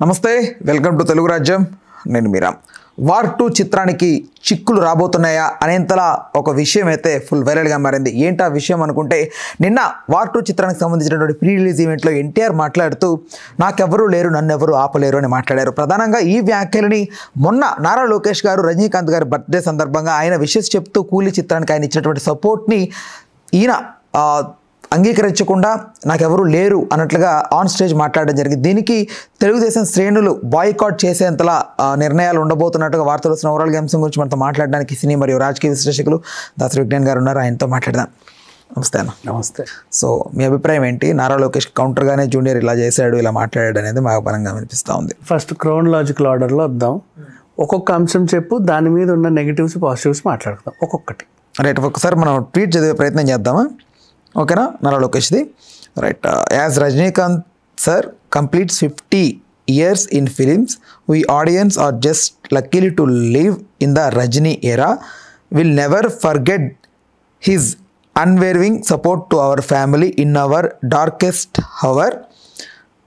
నమస్తే, welcome to Telugu రాజ్యం. నేను మీరా. వార్ 2 చిత్రానికి చిక్కులు రాబోతున్నాయా అనేంతలా ఒక విషయం అయితే ఫుల్ వైరల్గా మారింది. ఏంటి ఆ విషయం అనుకుంటే, నిన్న వార్ 2 చిత్రానికి సంబంధించినటువంటి ప్రీ రిలీజ్ ఈవెంట్లో ఎన్టీఆర్ మాట్లాడుతూ నాకెవరూ లేరు, నన్నెవరూ ఆపలేరు అని మాట్లాడారు. ప్రధానంగా ఈ వ్యాఖ్యలని మొన్న నారా లోకేష్ గారు రజనీకాంత్ గారి బర్త్డే సందర్భంగా ఆయన విషెస్ చెప్తూ కూలీ చిత్రానికి ఆయన ఇచ్చినటువంటి సపోర్ట్ని ఈయన అంగీకరించకుండా నాకెవరూ లేరు అన్నట్లుగా ఆన్ స్టేజ్ మాట్లాడడం జరిగింది. దీనికి తెలుగుదేశం శ్రేణులు బాయ్కాట్ చేసేంతలా నిర్ణయాలు ఉండబోతున్నట్టుగా వార్తలు వస్తున్న ఓవరాల్ అంశం గురించి మనతో మాట్లాడడానికి సినీ మరియు రాజకీయ విశ్లేషకులు దాసరి విజ్ఞాన్ గారు ఉన్నారు. ఆయనతో మాట్లాడదాం. నమస్తే అన్న. నమస్తే. సో మీ అభిప్రాయం ఏంటి? నారా లోకేష్ కౌంటర్గానే జూనియర్ ఇలా చేశాడు, ఇలా మాట్లాడాడు అనేది మాకు బలంగా అనిపిస్తూ ఉంది. ఫస్ట్ క్రోనలాజికల్ ఆర్డర్లో వద్దాం. ఒక్కొక్క అంశం చెప్పు, దాని మీద ఉన్న నెగిటివ్స్ పాజిటివ్స్ మాట్లాడదాం ఒక్కొక్కటి. రైట్, ఒకసారి మనం ట్వీట్ చదివే ప్రయత్నం చేద్దామా? ఓకేనా? నారా లోకేష్ది. Right. As Rajinikanth sir completes 50 years in films, we audience are just luckily to live in the Rajini era. Will never forget his unwavering support to our family in our darkest hour.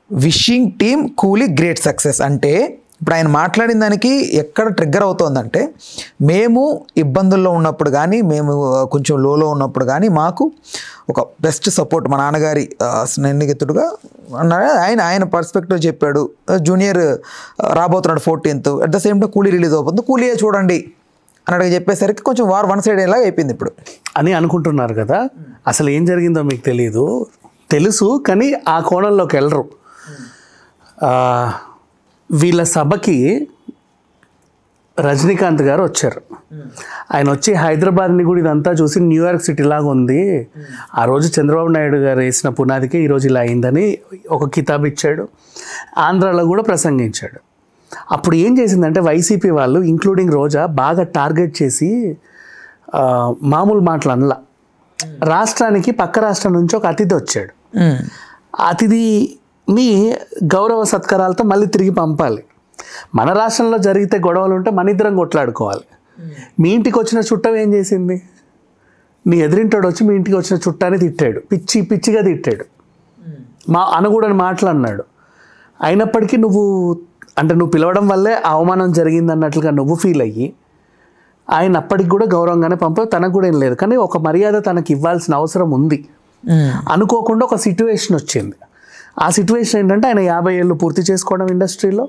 Wishing team Coolie great success. అంటే ఇప్పుడు ఆయన మాట్లాడిన దానికి ఎక్కడ trigger అవుతోందంటే, మేము ఇబ్బందుల్లో ఉన్నప్పుడు కానీ, మేము కొంచెం లోలో ఉన్నప్పుడు కానీ మాకు ఒక బెస్ట్ సపోర్ట్ మా నాన్నగారి స్నేహితుడుగా అన్నాడు. ఆయన పర్స్పెక్టివ్ చెప్పాడు. జూనియర్ రాబోతున్నాడు 14th, at the same time కూలీ రిలీజ్ అవుతుంది, కూలీయే చూడండి అన్నట్టుగా చెప్పేసరికి కొంచెం వార్ వన్ సైడ్ ఎలా అయిపోయింది ఇప్పుడు అని అనుకుంటున్నారు కదా. అసలు ఏం జరిగిందో మీకు తెలియదు, తెలుసు కానీ ఆ కోణంలోకి వెళ్ళరు. వీళ్ళ సభకి రజనీకాంత్ గారు వచ్చారు. ఆయన వచ్చి హైదరాబాద్ని కూడా ఇదంతా చూసి న్యూయార్క్ సిటీ లాగా ఉంది, ఆ రోజు చంద్రబాబు నాయుడు గారు వేసిన పునాదికే ఈరోజు ఇలా అయిందని ఒక కితాబ్ ఇచ్చాడు. ఆంధ్రాలో కూడా ప్రసంగించాడు. అప్పుడు ఏం చేసిందంటే వైసీపీ వాళ్ళు ఇంక్లూడింగ్ రోజా బాగా టార్గెట్ చేసి మామూలు మాటలు అనలా. రాష్ట్రానికి పక్క రాష్ట్రం నుంచి ఒక అతిథి వచ్చాడు, అతిథిని గౌరవ సత్కారాలతో మళ్ళీ తిరిగి పంపాలి. మన రాష్ట్రంలో జరిగితే గొడవలు ఉంటే మన ఇద్దరం కొట్లాడుకోవాలి. మీ ఇంటికి వచ్చిన చుట్టం ఏం చేసింది? నీ ఎదిరింటాడు వచ్చి మీ ఇంటికి వచ్చిన చుట్టాన్ని తిట్టాడు, పిచ్చిగా తిట్టాడు, అనకూడని మాటలు అన్నాడు. అయినప్పటికీ నువ్వు పిలవడం వల్లే అవమానం జరిగింది అన్నట్లుగా నువ్వు ఫీల్ అయ్యి ఆయన అప్పటికి కూడా గౌరవంగానే పంపావు. తనకు కూడా ఏం లేదు, కానీ ఒక మర్యాద తనకి ఇవ్వాల్సిన అవసరం ఉంది. అనుకోకుండా ఒక సిట్యువేషన్ వచ్చింది. ఆ సిట్యువేషన్ ఏంటంటే ఆయన 50 ఏళ్ళు పూర్తి చేసుకోవడం, ఇండస్ట్రీలో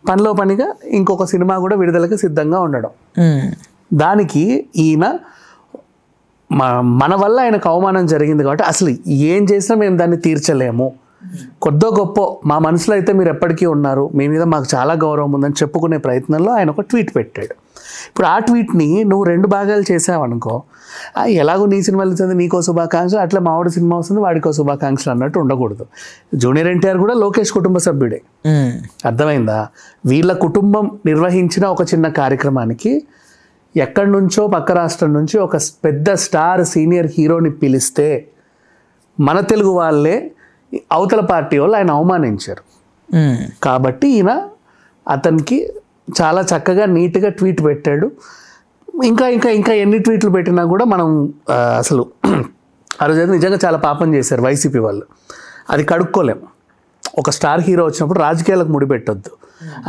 పనిలో పనిగా ఇంకొక సినిమా కూడా విడుదలకి సిద్ధంగా ఉండడం. దానికి ఈయన మన వల్ల ఆయనకు అవమానం జరిగింది కాబట్టి అసలు ఏం చేసినా మేము దాన్ని తీర్చలేము, కొద్దో గొప్ప మా మనసులో అయితే మీరు ఎప్పటికీ ఉన్నారు, మీ మీద మాకు చాలా గౌరవం ఉందని చెప్పుకునే ప్రయత్నంలో ఆయన ఒక ట్వీట్ పెట్టాడు. ఇప్పుడు ఆ ట్వీట్ని నువ్వు 2 భాగాలు చేసావనుకో, ఎలాగో నీ సినిమా వెళ్తుంది నీకో శుభాకాంక్షలు, అట్లా మావాడి సినిమా వస్తుంది వాడికో శుభాకాంక్షలు అన్నట్టు ఉండకూడదు. జూనియర్ ఎన్టీఆర్ కూడా లోకేష్ కుటుంబ సభ్యుడే, అర్థమైందా? వీళ్ళ కుటుంబం నిర్వహించిన ఒక చిన్న కార్యక్రమానికి ఎక్కడి నుంచో పక్క రాష్ట్రం నుంచి ఒక పెద్ద స్టార్ సీనియర్ హీరోని పిలిస్తే మన తెలుగు వాళ్ళే అవతల పార్టీ వాళ్ళు ఆయన అవమానించారు. కాబట్టి ఈయన అతనికి చాలా చక్కగా నీట్గా ట్వీట్ పెట్టాడు. ఇంకా ఎన్ని ట్వీట్లు పెట్టినా కూడా మనం అసలు ఆ రోజు నిజంగా చాలా పాపం చేశారు వైసీపీ వాళ్ళు, అది కడుక్కోలేము. ఒక స్టార్ హీరో వచ్చినప్పుడు రాజకీయాలకు ముడిపెట్టొద్దు.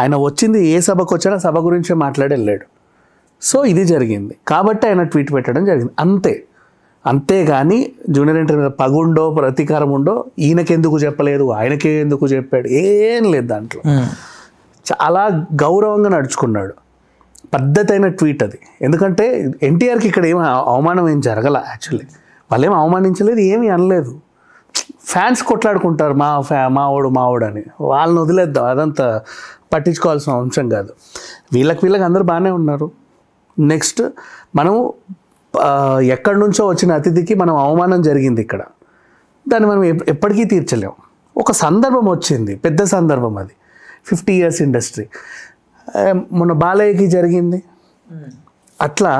ఆయన వచ్చింది ఏ సభకు వచ్చినా సభ గురించే మాట్లాడి వెళ్ళాడు. సో ఇది జరిగింది కాబట్టి ఆయన ట్వీట్ పెట్టడం జరిగింది, అంతేగాని జూనియర్ ఎన్టీఆర్ మీద పగుండో ప్రతీకారం ఉండో ఈయనకెందుకు చెప్పలేదు ఆయనకే ఎందుకు చెప్పాడు ఏం లేదు. దాంట్లో చాలా గౌరవంగా నడుచుకున్నాడు, పద్ధతి అయిన ట్వీట్ అది. ఎందుకంటే ఎన్టీఆర్కి ఇక్కడ ఏం అవమానం ఏం జరగల, యాక్చువల్లీ వాళ్ళు ఏం అవమానించలేదు, ఏమీ అనలేదు. ఫ్యాన్స్ కొట్లాడుకుంటారు మావోడు అని, వాళ్ళని వదిలేద్దాం, అదంతా పట్టించుకోవాల్సిన అంశం కాదు. వీళ్ళకి అందరూ బాగానే ఉన్నారు. నెక్స్ట్ మనం ఎక్కడి నుంచో వచ్చిన అతిథికి మనం అవమానం జరిగింది ఇక్కడ, దాన్ని మనం ఎప్పటికీ తీర్చలేం. ఒక సందర్భం వచ్చింది, పెద్ద సందర్భం అది, 50 years ఇండస్ట్రీ. మొన్న బాలయ్యకి జరిగింది, అట్లా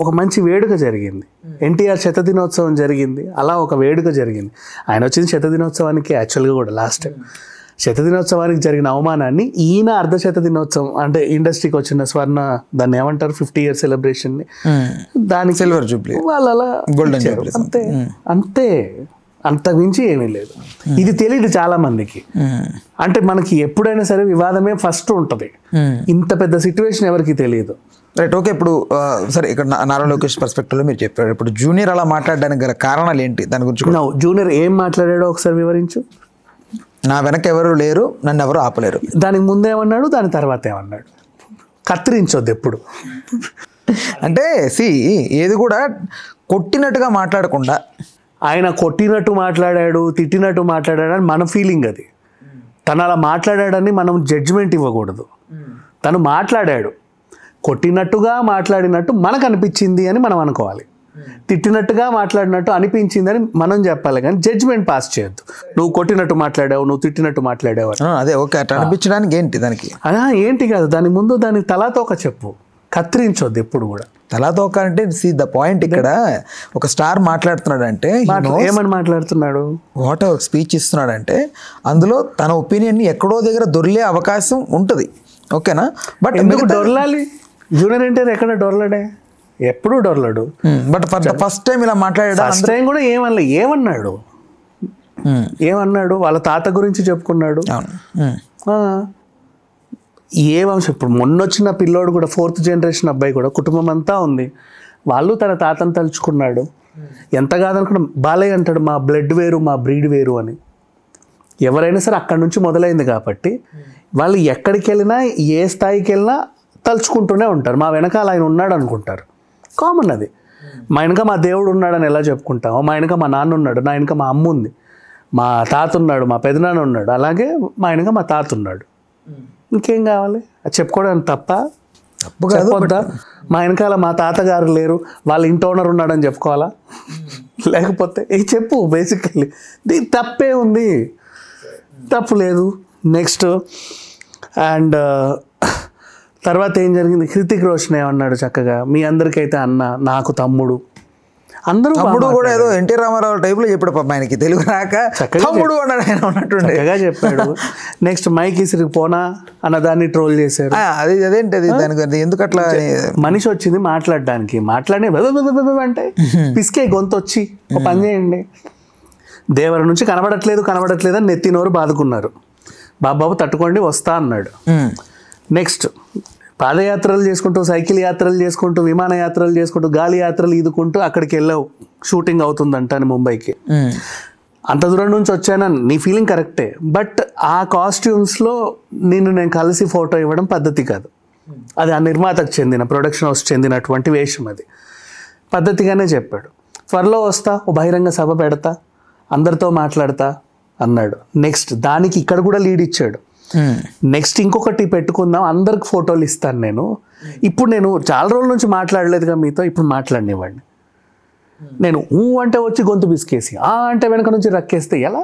ఒక మంచి వేడుక జరిగింది. ఎన్టీఆర్ శతదినోత్సవం జరిగింది, అలా ఒక వేడుక జరిగింది. ఆయన వచ్చింది శతదినోత్సవానికి, యాక్చువల్గా కూడా లాస్ట్ టైం శతదినోత్సవానికి జరిగిన అవమానాన్ని ఈయన అర్ధశతదినోత్సవం అంటే ఇండస్ట్రీకి వచ్చిన స్వర్ణ, దాన్ని ఏమంటారు 50 years సెలబ్రేషన్ని, దానికి సిల్వర్ జూబ్లీ వాళ్ళు అలా గోల్డెన్ జూబ్లీ అంతే. అంతకుమించి ఏమీ లేదు. ఇది తెలియదు చాలా మందికి. అంటే మనకి ఎప్పుడైనా సరే వివాదమే ఫస్ట్ ఉంటుంది, ఇంత పెద్ద సిచ్యువేషన్ ఎవరికి తెలియదు. Right, okay. ఇప్పుడు సరే, ఇక్కడ నారా లోకేష్ పర్స్పెక్టివ్లో మీరు చెప్పారు. ఇప్పుడు జూనియర్ అలా మాట్లాడడానికి గల కారణాలు ఏంటి, దాని గురించి? జూనియర్ ఏం మాట్లాడాడో ఒకసారి వివరించు. నా వెనక ఎవరు లేరు, నన్ను ఎవరు ఆపలేరు. దానికి ముందేమన్నాడు, దాని తర్వాత ఏమన్నాడు? కత్తిరించొద్దు ఎప్పుడు. అంటే ఏది కూడా కొట్టినట్టుగా మాట్లాడకుండా, ఆయన కొట్టినట్టు మాట్లాడాడు, తిట్టినట్టు మాట్లాడాడు అని మన ఫీలింగ్. అది తను అలా మాట్లాడాడని మనం జడ్జిమెంట్ ఇవ్వకూడదు. తను మాట్లాడాడు, కొట్టినట్టుగా మాట్లాడినట్టు మనకు అనిపించింది అని మనం అనుకోవాలి. తిట్టినట్టుగా మాట్లాడినట్టు అనిపించిందని మనం చెప్పాలి, కానీ జడ్జిమెంట్ పాస్ చేయొద్దు. నువ్వు కొట్టినట్టు మాట్లాడావు, నువ్వు తిట్టినట్టు మాట్లాడావు అని. అదే ఓకే, అట్లా అనిపించడానికి ఏంటి దానికి? ఏంటి కాదు, దాని ముందు దాని తలాతోక చెప్పు, కత్తిరించొద్దు ఎప్పుడు కూడా. తలాతోక అంటే ద పాయింట్. ఇక్కడ ఒక స్టార్ మాట్లాడుతున్నాడు అంటే ఏమని మాట్లాడుతున్నాడు, వాట్ ఎవర్ స్పీచ్ ఇస్తున్నాడంటే అందులో తన ఒపీనియన్ని ఎక్కడో దగ్గర దొరికే అవకాశం ఉంటుంది, ఓకేనా? బట్ ఎందుకు దొరలాలి? జూనియర్ ఎన్టీఆర్ ఎక్కడ డొరలాడే, ఎప్పుడూ డొరలాడు. బట్ ఫస్ట్ టైం ఇలా మాట్లాడాడు. ఫస్ట్ టైం కూడా ఏమన్నాడు వాళ్ళ తాత గురించి చెప్పుకున్నాడు. ఏ వంశం, ఇప్పుడు మొన్నొచ్చిన పిల్లోడు కూడా 4th జనరేషన్ అబ్బాయి కూడా కుటుంబం అంతా ఉంది, వాళ్ళు తన తాతను తలుచుకున్నాడు. ఎంత కాదనుకున్నా బాలయ్య అంటాడు, మా బ్లడ్ వేరు, మా బ్రీడ్ వేరు అని. ఎవరైనా సరే అక్కడి నుంచి మొదలైంది కాబట్టి వాళ్ళు ఎక్కడికి వెళ్ళినా, ఏ స్థాయికి వెళ్ళినా తలుచుకుంటూనే ఉంటారు. మా వెనకాల ఆయన ఉన్నాడు అనుకుంటారు, కామన్ అది. మా వెనక మా దేవుడు ఉన్నాడని ఎలా చెప్పుకుంటాము, మా వెనక మా నాన్న ఉన్నాడు, నా వెనక మా అమ్మ ఉంది, మా తాత ఉన్నాడు, మా పెదనాన్న ఉన్నాడు, అలాగే మా వెనక మా తాత ఉన్నాడు. ఇంకేం కావాలి? అది చెప్పుకోవడానికి తప్పు కాదు. మా వెనకాల మా తాతగారు లేరు, వాళ్ళ ఇంటి ఓనర్ ఉన్నాడని చెప్పుకోవాలా? లేకపోతే చెప్పు. బేసికల్లీ దీని తప్పే ఉంది, తప్పు లేదు. నెక్స్ట్ అండ్ తర్వాత ఏం జరిగింది, హృతిక్ రోషన్ ఏమన్నాడు చక్కగా, మీ అందరికైతే అన్న, నాకు తమ్ముడు, అందరూ తమ్ముడు కూడా ఏదో ఎన్టీ రామారావు టైప్లో చెప్పాడు. పాప ఆయనకి తెలుగు రాక తమ్ముడు అన్నాడు, ఆయన ఉన్నట్టుండగా చెప్పాడు. నెక్స్ట్ మైక్ ఇసిరికి పోనా అన్న దాన్ని ట్రోల్ చేశారు. అదేంటి అది, దానికి ఎందుకు అట్లా? మనిషి వచ్చింది మాట్లాడడానికి, మాట్లాడే అంటే పిసికే గొంతు వచ్చి ఒక పని చేయండి. దేవర నుంచి కనబడట్లేదు అని నెత్తినోరు బాదుకున్నారు. బాబాబు తట్టుకోండి వస్తా అన్నాడు. నెక్స్ట్ పాదయాత్రలు చేసుకుంటూ, సైకిల్ యాత్రలు చేసుకుంటూ, విమాన యాత్రలు చేసుకుంటూ, గాలి యాత్రలు ఈదుకుంటూ అక్కడికి వెళ్ళావు, షూటింగ్ అవుతుందంట అని ముంబైకి. అంత దూరం నుంచి వచ్చానని నీ ఫీలింగ్ కరెక్టే, బట్ ఆ కాస్ట్యూమ్స్లో నేను కలిసి ఫోటో ఇవ్వడం పద్ధతి కాదు. అది ఆ నిర్మాతకు చెందిన, ప్రొడక్షన్ హౌస్ చెందినటువంటి వేషం, అది పద్ధతిగానే చెప్పాడు. త్వరలో వస్తా, ఓ బహిరంగ సభ పెడతా, అందరితో మాట్లాడతా అన్నాడు. నెక్స్ట్ దానికి ఇక్కడ కూడా లీడ్ ఇచ్చాడు. నెక్స్ట్ ఇంకొకటి పెట్టుకుందాం, అందరికి ఫోటోలు ఇస్తాను నేను, ఇప్పుడు నేను చాలా రోజుల నుంచి మాట్లాడలేదుగా మీతో, ఇప్పుడు మాట్లాడినివ్వండి. నేను అంటే వచ్చి గొంతు పిసికేసి అంటే వెనక నుంచి రక్కేస్తే ఎలా?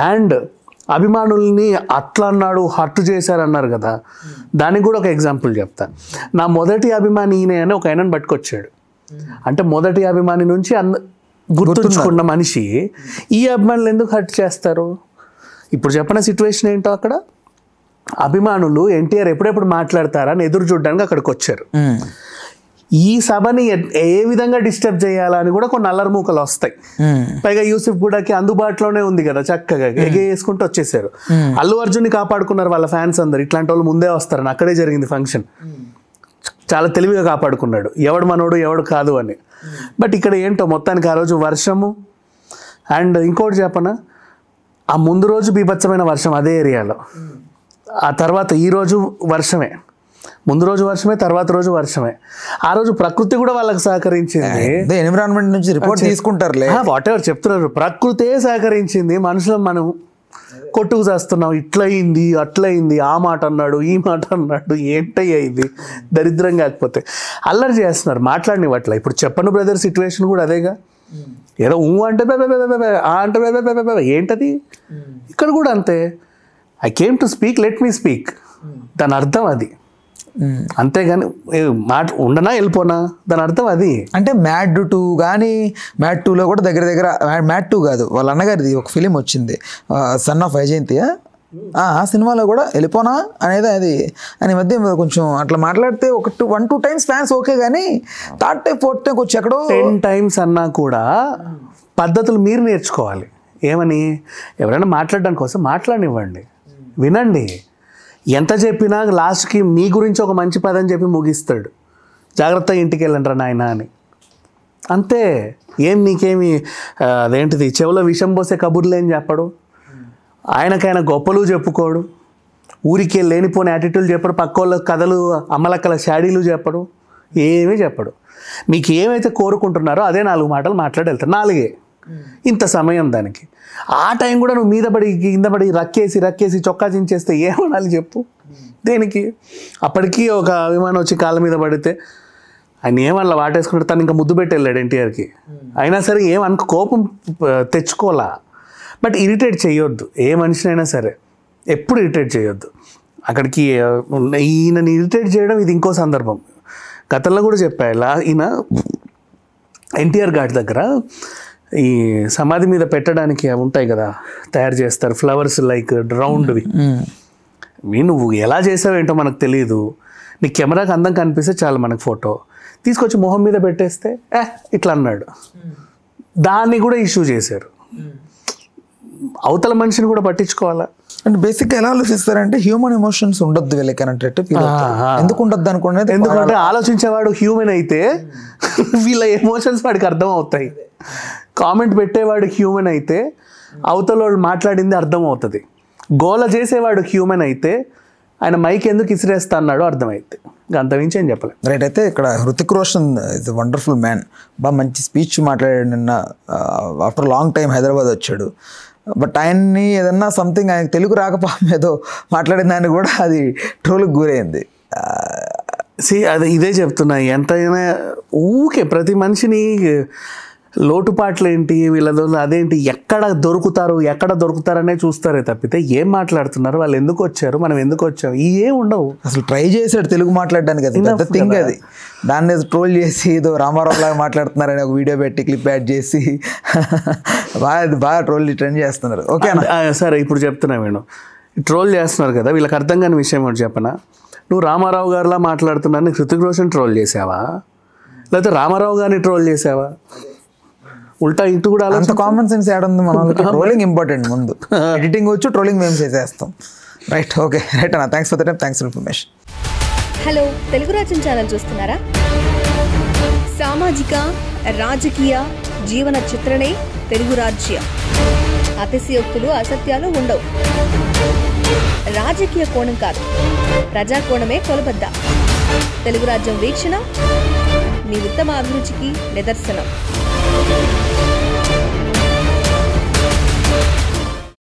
అండ్ అభిమానుల్ని అట్లా అన్నాడు, హర్ట్ చేశారన్నారు కదా, దానికి కూడా ఒక ఎగ్జాంపుల్ చెప్తాను. నా మొదటి అభిమాని ఈయన అని ఒక ఆయనను పట్టుకొచ్చాడు. అంటే మొదటి అభిమాని నుంచి గుర్తుంచుకున్న మనిషి ఈ అభిమానులు ఎందుకు హర్ట్ చేస్తారు? ఇప్పుడు చెప్పిన సిచ్యువేషన్ ఏంటో, అక్కడ అభిమానులు ఎన్టీఆర్ ఎప్పుడెప్పుడు మాట్లాడతారని ఎదురు చూడడానికి అక్కడికి వచ్చారు. ఈ సభని ఏ విధంగా డిస్టర్బ్ చేయాలని కూడా కొన్ని అల్లరిమూకలు వస్తాయి. పైగా యూసుఫ్ గూడాకి అందుబాటులోనే ఉంది కదా, చక్కగా ఎగేసుకుంటూ వచ్చేసారు. అల్లు అర్జున్ని కాపాడుకున్నారు వాళ్ళ ఫ్యాన్స్ అందరు, ఇట్లాంటి వాళ్ళు ముందే వస్తారని. అక్కడే జరిగింది ఫంక్షన్, చాలా తెలివిగా కాపాడుకున్నాడు, ఎవడు మనోడు ఎవడు కాదు అని. బట్ ఇక్కడ ఏంటో మొత్తానికి ఆ రోజు వర్షము. అండ్ ఇంకోటి చెప్పనా, ఆ ముందు రోజు బీభత్సమైన వర్షం అదే ఏరియాలో, ఆ తర్వాత ఈరోజు వర్షమే, ముందు రోజు వర్షమే, తర్వాత రోజు వర్షమే. ఆ రోజు ప్రకృతి కూడా వాళ్ళకి సహకరించింది. ఎన్విరాన్మెంట్ నుంచి రిపోర్ట్ తీసుకుంటారులే, వాట్ ఎవర్ చెప్తున్నారు, ప్రకృతే సహకరించింది. మనుషులు మనం కొట్టుకు చేస్తున్నాం, ఇట్లయింది అట్లయింది, ఆ మాట అన్నాడు ఈ మాట అన్నాడు, ఏంటయ్యా ఇది దరిద్రం. కాకపోతే అల్లరి చేస్తున్నారు, మాట్లాడినవట్ల. ఇప్పుడు చెప్పను బ్రదర్ సిచ్యువేషన్ కూడా అదేగా, ఏదో అంటే అంటే ఏంటది. ఇక్కడ కూడా అంతే, I came to speak, let me speak, దాని అర్థం అది. అంతేగాని మాట ఉండనా వెళ్ళిపోనా, దాని అర్థం అది. అంటే మ్యాడ్ 2 కానీ మ్యాడ్ 2లో కూడా దగ్గర మ్యాడ్ 2 కాదు, వాళ్ళ అన్నగారిది ఒక ఫిలిం వచ్చింది, సన్ ఆఫ్ వైజయంతి, ఆ సినిమాలో కూడా వెళ్ళిపోనా అనేది అది. అని మధ్య కొంచెం అట్లా మాట్లాడితే 1-2 టైమ్స్ ఫ్యాన్స్ ఓకే, కానీ 3rd time 4th time వచ్చి ఎక్కడో 10 times అన్నా కూడా పద్ధతులు మీరు నేర్చుకోవాలి. ఏమని, ఎవరైనా మాట్లాడడానికి కోసం మాట్లాడనివ్వండి, వినండి. ఎంత చెప్పినా లాస్ట్కి మీ గురించి ఒక మంచి పదం చెప్పి ముగిస్తాడు, జాగ్రత్తగా ఇంటికి వెళ్ళండి రా నాయన అని. అంతే. ఏం నీకేమి అదేంటిది చెవులో విషం పోసే కబుర్లు ఏం చెప్పడు, ఆయనకైనా గొప్పలు చెప్పుకోడు, ఊరికే లేనిపోని యాటిట్యూడ్లు చెప్పడు, పక్క వాళ్ళ కథలు అమ్మలక్కల షాడీలు చెప్పడు, ఏమీ చెప్పడు. మీకు ఏమైతే కోరుకుంటున్నారో అదే 4 మాటలు మాట్లాడి వెళ్తారు. 4 ఇంత సమయం దానికి. ఆ టైం కూడా నువ్వు మీద పడి కింద పడి రక్కేసి చొక్కా చించేస్తే ఏమనాలి చెప్పు, దేనికి? అప్పటికీ ఒక విమానం వచ్చి కాళ్ళ మీద పడితే ఆయన ఏమన్నా వాటేసుకుంటే తను ఇంకా ముద్దు పెట్టి వెళ్ళాడు ఎన్టీఆర్కి. అయినా సరే ఏమనుకో, కోపం తెచ్చుకోవాలా. బట్ ఇరిటేట్ చేయొద్దు, ఏ మనిషినైనా సరే ఎప్పుడు ఇరిటేట్ చేయొద్దు. అక్కడికి ఈయనని ఇరిటేట్ చేయడం ఇది ఇంకో సందర్భం. గతంలో కూడా చెప్పా, ఈయన ఎన్టీఆర్ ఘాట్ దగ్గర ఈ సమాధి మీద పెట్టడానికి అవి ఉంటాయి కదా, తయారు చేస్తారు ఫ్లవర్స్ లైక్ రౌండ్వి. నువ్వు ఎలా చేసావేంటో మనకు తెలియదు, నీ కెమెరాకి అందం కనిపిస్తే చాలు మనకు ఫోటో తీసుకొచ్చి మొహం మీద పెట్టేస్తే ఇట్లా అన్నాడు. దాన్ని కూడా ఇష్యూ చేశారు. అవతల మనిషిని కూడా పట్టించుకోవాలా. అంటే బేసిక్గా ఎలా ఆలోచిస్తారంటే హ్యూమన్ ఎమోషన్స్ ఉండొద్దు వీళ్ళకి అన్నట్టు ఫీల్ అవుతారు. ఎందుకు ఉండొద్దు అనుకునేది, ఎందుకంటే ఆలోచించేవాడు హ్యూమన్ అయితే వీళ్ళ ఎమోషన్స్ వాడికి అర్థం అవుతాయి. కామెంట్ పెట్టేవాడు హ్యూమన్ అయితే అవతల వాడు మాట్లాడింది అర్థం అవుతుంది. గోల చేసేవాడు హ్యూమన్ అయితే ఆయన మైక్ ఎందుకు ఇసిరేస్తా అన్నాడో అర్థమైతే, అంతమించి ఏం చెప్పలేదు. రైట్. అయితే ఇక్కడ Hrithik Roshan is a wonderful man. బాగా మంచి స్పీచ్ మాట్లాడాడు నిన్న. ఆఫ్టర్ లాంగ్ టైం హైదరాబాద్ వచ్చాడు. బట్ ఆయన్ని ఏదన్నా సంథింగ్ ఆయనకు తెలుగు రాకపోవడం ఏదో మాట్లాడిన దాన్ని కూడా అది ట్రోల్కి గురైంది. అది ఇదే చెప్తున్నా, ఎంతైనా ఊకే ప్రతి మనిషిని లోటుపాట్లు ఏంటి వీళ్ళతో అదేంటి ఎక్కడ దొరుకుతారనే చూస్తారే తప్పితే ఏం మాట్లాడుతున్నారు, వాళ్ళు ఎందుకు వచ్చారు, మనం ఎందుకు వచ్చాము, ఏం ఉండవు. అసలు ట్రై చేశాడు తెలుగు మాట్లాడడానికి, అది పెద్ద థింగ్. అది దాన్ని ట్రోల్ చేసి ఏదో రామారావు లాగా మాట్లాడుతున్నారని ఒక వీడియో పెట్టి క్లిప్ యాడ్ చేసి బాగా ట్రెండ్ చేస్తున్నారు. ఓకే సరే, ఇప్పుడు చెప్తున్నా నేను, ట్రోల్ చేస్తున్నారు కదా, వీళ్ళకి అర్థం కాని విషయం ఏంటి చెప్పనా? నువ్వు రామారావు గారిలా మాట్లాడుతున్నాను, హృతిక్ రోషన్ ట్రోల్ చేసావా, లేకపోతే రామారావు గారిని ట్రోల్ చేసావా? ఉల్టా ఇటు కూడా అంత కామన్ సెన్స్ యాడ్ ఉంది మన వాళ్ళకి. ట్రోలింగ్ ఇంపార్టెంట్, ముందు ఎడిటింగ్ వచ్చు, ట్రోలింగ్ మేము చేసేస్తాం. రైట్. ఓకే రైట్ అన్న, thanks for the time, thanks for information. Hello, Telugu రాజ్యం ఛానల్ చూస్తున్నారా? సామాజిక రాజకీయ జీవన చిత్రణే తెలుగు రాజ్యం. అతిశయోక్తులు అసత్యాలు ఉండవు. రాజకీయ కోణం కాదు, ప్రజా కోణమే కొలబద్ద. తెలుగు రాజ్యం వీక్షణ మీ ఉత్తమ అభిరుచికి నిదర్శనం.